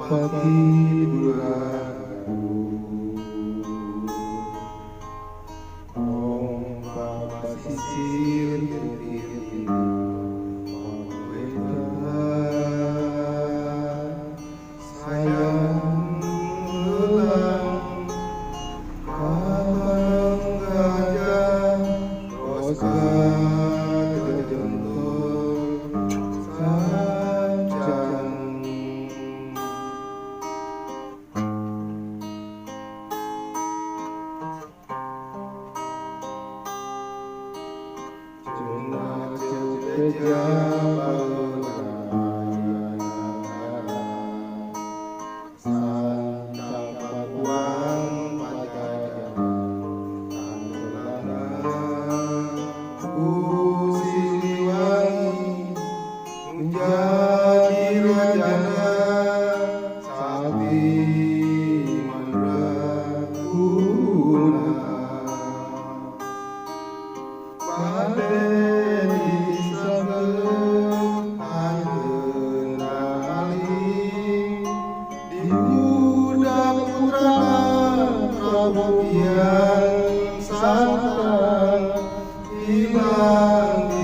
pagi bulanku, Bapa sisir putih sayang ulang abang gajah roska jentol sajang cuma bekerja menjadi rajana sakti mandraguna badai saben anjeuna aling di budak putrana Prabu Kian Santang hilang di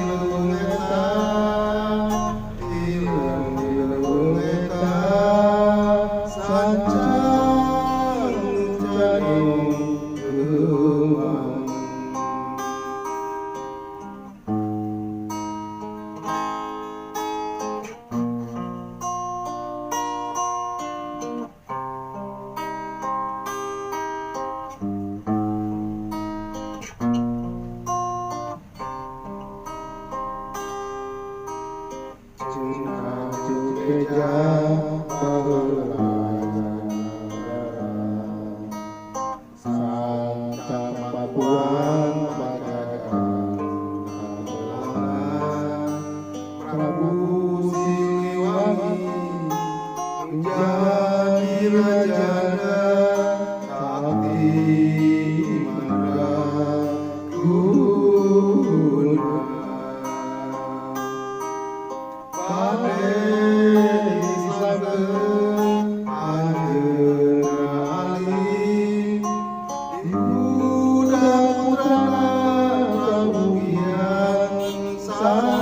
Cina gereja Santa Papuan Prabu Siliwangi menjadi rajana sakti mandraguna badai saben anjeuna aling di budak putrana Prabu Kian Santang